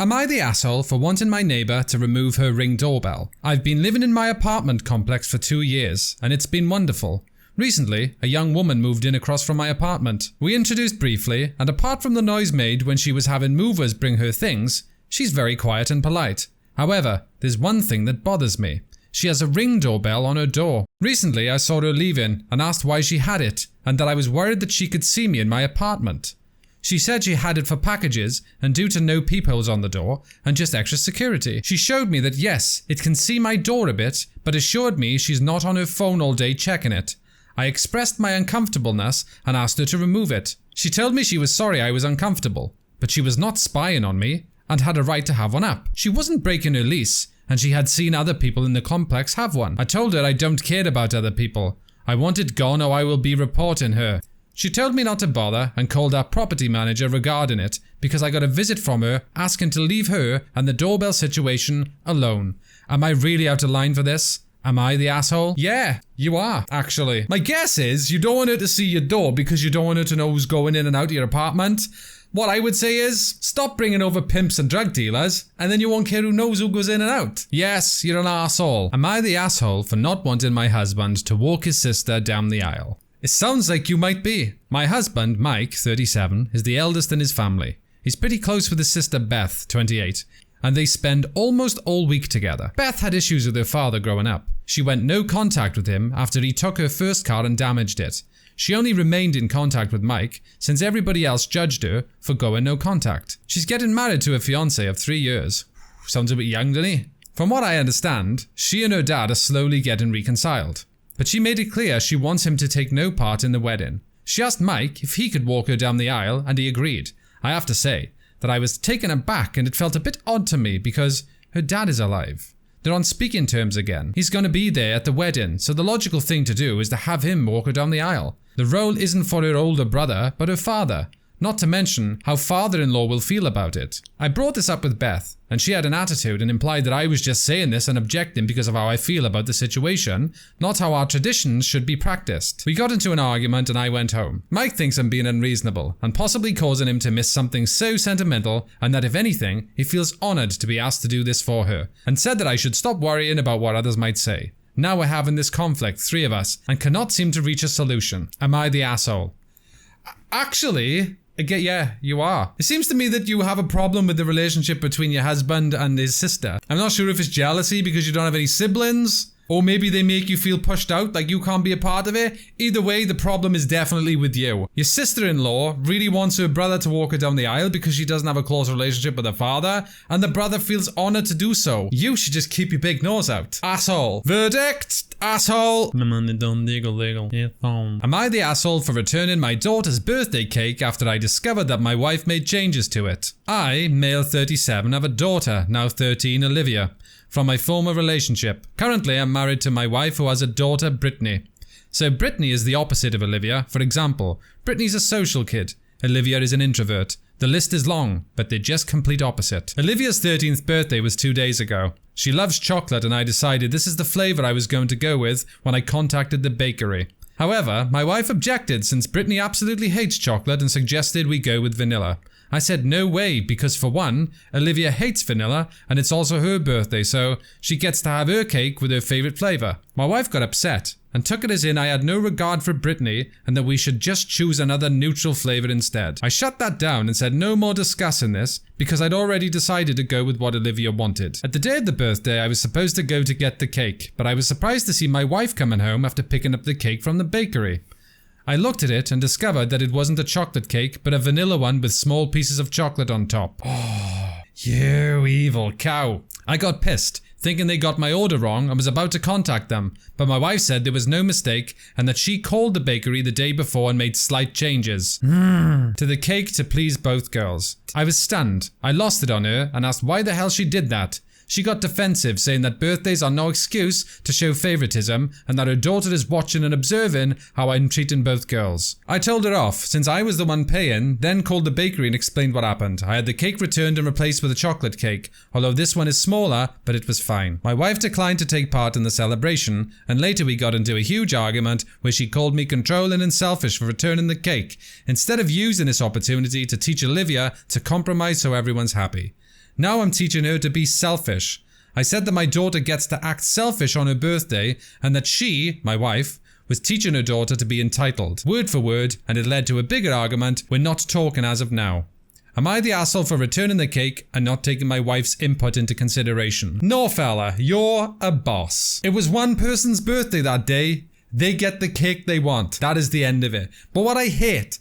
Am I the asshole for wanting my neighbour to remove her Ring doorbell? I've been living in my apartment complex for 2 years, and it's been wonderful. Recently, a young woman moved in across from my apartment. We introduced briefly, and apart from the noise made when she was having movers bring her things, she's very quiet and polite. However, there's one thing that bothers me. She has a Ring doorbell on her door. Recently, I saw her leaving and asked why she had it, and that I was worried that she could see me in my apartment. She said she had it for packages and due to no peepholes on the door and just extra security. She showed me that yes, it can see my door a bit, but assured me she's not on her phone all day checking it. I expressed my uncomfortableness and asked her to remove it. She told me she was sorry I was uncomfortable, but she was not spying on me and had a right to have one up. She wasn't breaking her lease, and she had seen other people in the complex have one. I told her I don't care about other people. I want it gone or I will be reporting her. She told me not to bother and called our property manager regarding it because I got a visit from her asking to leave her and the doorbell situation alone. Am I really out of line for this? Am I the asshole? Yeah, you are, actually. My guess is you don't want her to see your door because you don't want her to know who's going in and out of your apartment. What I would say is, stop bringing over pimps and drug dealers, and then you won't care who knows who goes in and out. Yes, you're an arsehole. Am I the asshole for not wanting my husband to walk his sister down the aisle? It sounds like you might be. My husband, Mike, 37, is the eldest in his family. He's pretty close with his sister Beth, 28, and they spend almost all week together. Beth had issues with her father growing up. She went no contact with him after he took her first car and damaged it. She only remained in contact with Mike since everybody else judged her for going no contact. She's getting married to a fiancé of 3 years. Sounds a bit young, doesn't he? From what I understand, she and her dad are slowly getting reconciled. But she made it clear she wants him to take no part in the wedding. She asked Mike if he could walk her down the aisle and he agreed. I have to say that I was taken aback and it felt a bit odd to me because her dad is alive. They're on speaking terms again. He's going to be there at the wedding, so the logical thing to do is to have him walk her down the aisle. The role isn't for her older brother, but her father. Not to mention how father-in-law will feel about it. I brought this up with Beth, and she had an attitude and implied that I was just saying this and objecting because of how I feel about the situation, not how our traditions should be practiced. We got into an argument and I went home. Mike thinks I'm being unreasonable, and possibly causing him to miss something so sentimental, and that if anything, he feels honoured to be asked to do this for her, and said that I should stop worrying about what others might say. Now we're having this conflict, 3 of us, and cannot seem to reach a solution. Am I the asshole? Actually, yeah, you are. It seems to me that you have a problem with the relationship between your husband and his sister. I'm not sure if it's jealousy because you don't have any siblings, or maybe they make you feel pushed out, like you can't be a part of it. Either way, the problem is definitely with you. Your sister-in-law really wants her brother to walk her down the aisle because she doesn't have a close relationship with her father, and the brother feels honoured to do so. You should just keep your big nose out. Asshole. Verdict? Asshole. Am I the asshole for returning my daughter's birthday cake after I discovered that my wife made changes to it? I, male 37, have a daughter, now 13, Olivia, from my former relationship. Currently, I'm married to my wife who has a daughter, Brittany. So Brittany is the opposite of Olivia. For example, Brittany's a social kid. Olivia is an introvert. The list is long, but they're just complete opposite. Olivia's 13th birthday was 2 days ago. She loves chocolate and I decided this is the flavour I was going to go with when I contacted the bakery. However, my wife objected since Brittany absolutely hates chocolate and suggested we go with vanilla. I said no way because for one, Olivia hates vanilla and it's also her birthday, so she gets to have her cake with her favourite flavour. My wife got upset and took it as in I had no regard for Brittany and that we should just choose another neutral flavour instead. I shut that down and said no more discussing this because I'd already decided to go with what Olivia wanted. At the day of the birthday, I was supposed to go to get the cake, but I was surprised to see my wife coming home after picking up the cake from the bakery. I looked at it and discovered that it wasn't a chocolate cake, but a vanilla one with small pieces of chocolate on top. Oh, you evil cow. I got pissed, thinking they got my order wrong and was about to contact them, but my wife said there was no mistake and that she called the bakery the day before and made slight changes to the cake to please both girls. I was stunned. I lost it on her and asked why the hell she did that. She got defensive, saying that birthdays are no excuse to show favoritism and that her daughter is watching and observing how I'm treating both girls. I told her off, since I was the one paying, then called the bakery and explained what happened. I had the cake returned and replaced with a chocolate cake, although this one is smaller, but it was fine. My wife declined to take part in the celebration, and later we got into a huge argument where she called me controlling and selfish for returning the cake, instead of using this opportunity to teach Olivia to compromise so everyone's happy. Now I'm teaching her to be selfish. I said that my daughter gets to act selfish on her birthday and that she, my wife, was teaching her daughter to be entitled. Word for word, and it led to a bigger argument. We're not talking as of now. Am I the asshole for returning the cake and not taking my wife's input into consideration? No fella, you're a boss. It was one person's birthday that day. They get the cake they want. That is the end of it. But what I hate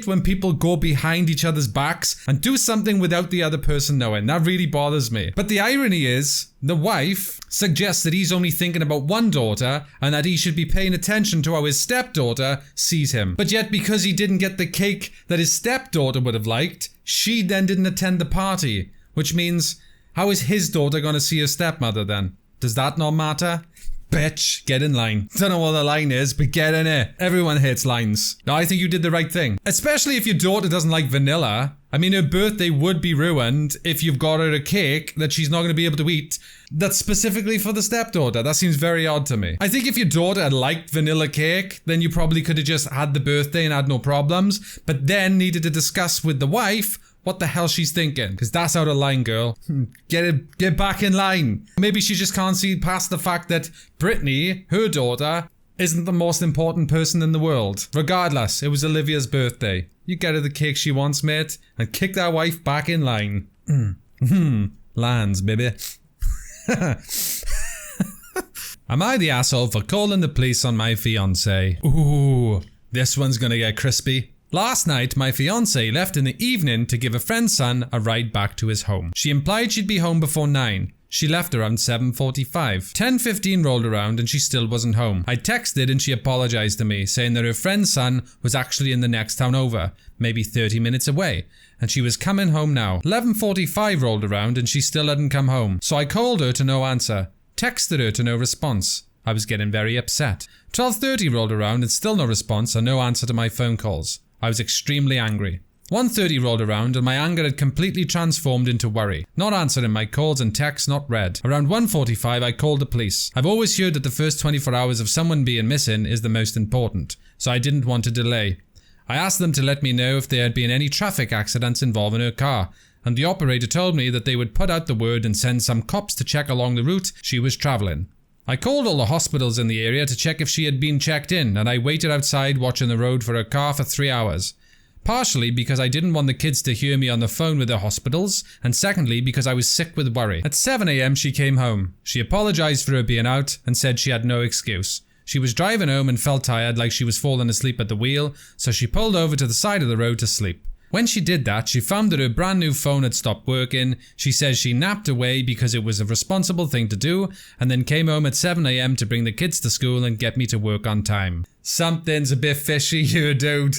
when people go behind each other's backs and do something without the other person knowing. That really bothers me. But the irony is, the wife suggests that he's only thinking about one daughter and that he should be paying attention to how his stepdaughter sees him. But yet, because he didn't get the cake that his stepdaughter would have liked, she then didn't attend the party. Which means, how is his daughter going to see her stepmother then? Does that not matter? Bitch, get in line. Don't know what the line is, but get in it. Everyone hates lines. No, I think you did the right thing. Especially if your daughter doesn't like vanilla. I mean, her birthday would be ruined if you've got her a cake that she's not going to be able to eat. That's specifically for the stepdaughter. That seems very odd to me. I think if your daughter had liked vanilla cake, then you probably could have just had the birthday and had no problems, but then needed to discuss with the wife what the hell she's thinking. Because that's out of line, girl. Get back in line. Maybe she just can't see past the fact that Brittany, her daughter, isn't the most important person in the world. Regardless, it was Olivia's birthday. You get her the cake she wants, mate, and kick that wife back in line. Lands, baby. Am I the asshole for calling the police on my fiancé? Ooh, this one's gonna get crispy. Last night, my fiancée left in the evening to give a friend's son a ride back to his home. She implied she'd be home before 9. She left around 7:45. 10:15 rolled around and she still wasn't home. I texted and she apologized to me, saying that her friend's son was actually in the next town over, maybe 30 minutes away, and she was coming home now. 11:45 rolled around and she still hadn't come home. So I called her to no answer, texted her to no response. I was getting very upset. 12:30 rolled around and still no response or no answer to my phone calls. I was extremely angry. 1:30 rolled around and my anger had completely transformed into worry. Not answering my calls and texts not read. Around 1:45 I called the police. I've always heard that the first 24 hours of someone being missing is the most important, so I didn't want to delay. I asked them to let me know if there had been any traffic accidents involving her car, and the operator told me that they would put out the word and send some cops to check along the route she was travelling. I called all the hospitals in the area to check if she had been checked in, and I waited outside watching the road for her car for 3 hours. Partially because I didn't want the kids to hear me on the phone with the hospitals, and secondly because I was sick with worry. At 7 AM she came home. She apologised for her being out and said she had no excuse. She was driving home and felt tired, like she was falling asleep at the wheel, so she pulled over to the side of the road to sleep. When she did that, she found that her brand new phone had stopped working. She says she napped away because it was a responsible thing to do, and then came home at 7 AM to bring the kids to school and get me to work on time. Something's a bit fishy here, dude.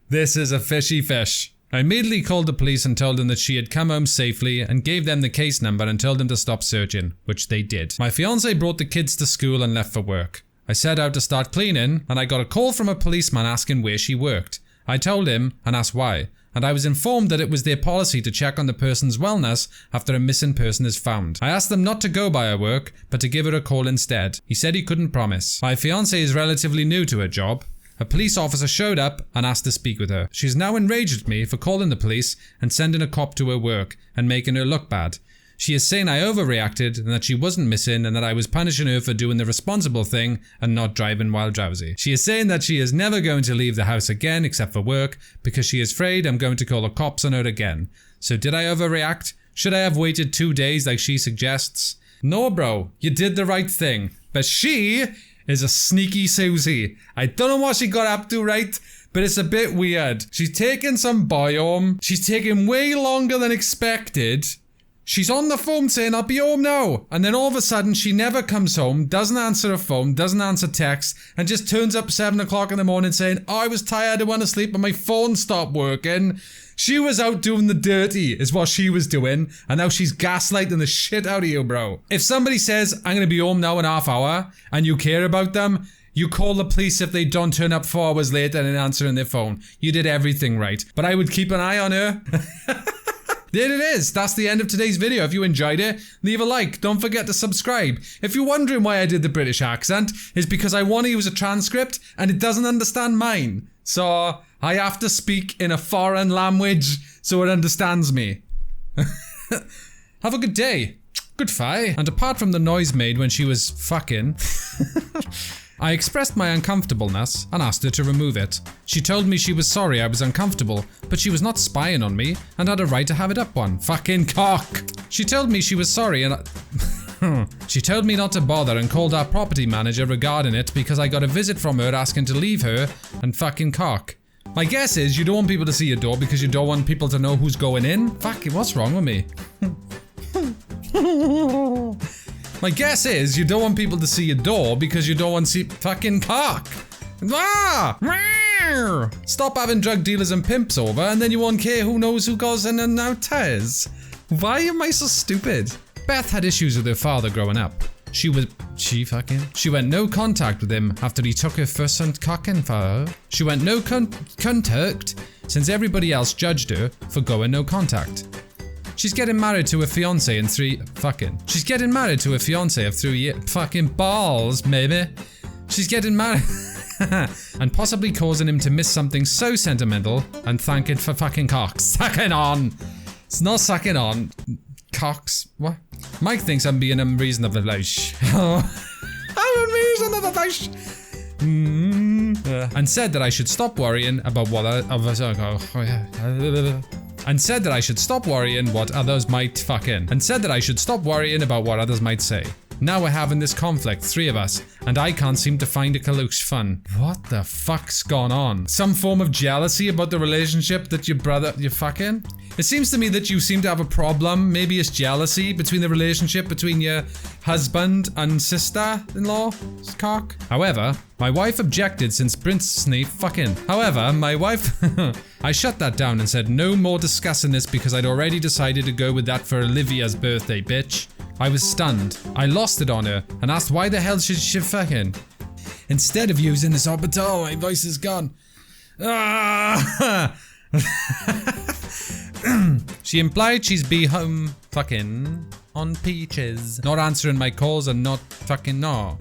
This is a fishy fish. I immediately called the police and told them that she had come home safely and gave them the case number and told them to stop searching, which they did. My fiancé brought the kids to school and left for work. I set out to start cleaning, and I got a call from a policeman asking where she worked. I told him and asked why, and I was informed that it was their policy to check on the person's wellness after a missing person is found. I asked them not to go by her work, but to give her a call instead. He said he couldn't promise. My fiancée is relatively new to her job. A police officer showed up and asked to speak with her. She is now enraged at me for calling the police and sending a cop to her work and making her look bad. She is saying I overreacted and that she wasn't missing and that I was punishing her for doing the responsible thing and not driving while drowsy. She is saying that she is never going to leave the house again except for work because she is afraid I'm going to call the cops on her again. So did I overreact? Should I have waited 2 days like she suggests? No, bro, you did the right thing. But she is a sneaky Susie. I don't know what she got up to, right? But it's a bit weird. She's taking some boy home. She's taking way longer than expected. She's on the phone saying, I'll be home now. And then all of a sudden, she never comes home, doesn't answer her phone, doesn't answer texts, and just turns up 7 o'clock in the morning saying, oh, I was tired, I want to sleep, but my phone stopped working. She was out doing the dirty, is what she was doing, and now she's gaslighting the shit out of you, bro. If somebody says, I'm going to be home now in half hour, and you care about them, you call the police if they don't turn up 4 hours later and answering their phone. You did everything right. But I would keep an eye on her. There it is. That's the end of today's video. If you enjoyed it, leave a like. Don't forget to subscribe. If you're wondering why I did the British accent, it's because I want to use a transcript and it doesn't understand mine. So I have to speak in a foreign language so it understands me. Have a good day. Goodbye. And apart from the noise made when she was fucking, I expressed my uncomfortableness and asked her to remove it. She told me she was sorry I was uncomfortable, but she was not spying on me and had a right to have it up one. Fucking cock. She told me she was sorry and she told me not to bother and called our property manager regarding it because I got a visit from her asking to leave her and fucking cock. My guess is you don't want people to see your door because you don't want people to know who's going in. Fucking, what's wrong with me? My guess is you don't want people to see your door because you don't want to see fucking cock. Ah! Stop having drug dealers and pimps over and then you won't care who knows who goes in and out tears. Why am I so stupid? Beth had issues with her father growing up. She went no contact with him after he took her first son cocking for her. She went no contact since everybody else judged her for going no contact. She's getting married to a fiancé in She's getting married to a fiancé of 3 years. Fucking balls, maybe. She's getting married and possibly causing him to miss something so sentimental and thanking for fucking cocks. Sucking on. It's not sucking on. Cocks. What? Mike thinks I'm being unreasonable. I'm unreasonable. And said that I should stop worrying about what and said that I should stop worrying what others might about what others might say. Now we're having this conflict, 3 of us, and I can't seem to find a collusion. What the fuck's gone on? Some form of jealousy about the relationship that you're fucking? It seems to me that you seem to have a problem. Maybe it's jealousy between the relationship between your husband and sister-in-law, cock. However, my wife objected since I shut that down and said no more discussing this because I'd already decided to go with that for Olivia's birthday, bitch. I was stunned. I lost it on her and asked why the hell should she fucking. Instead of using this my voice is gone. She implied she's be home fucking on peaches. Not answering my calls and not fucking no.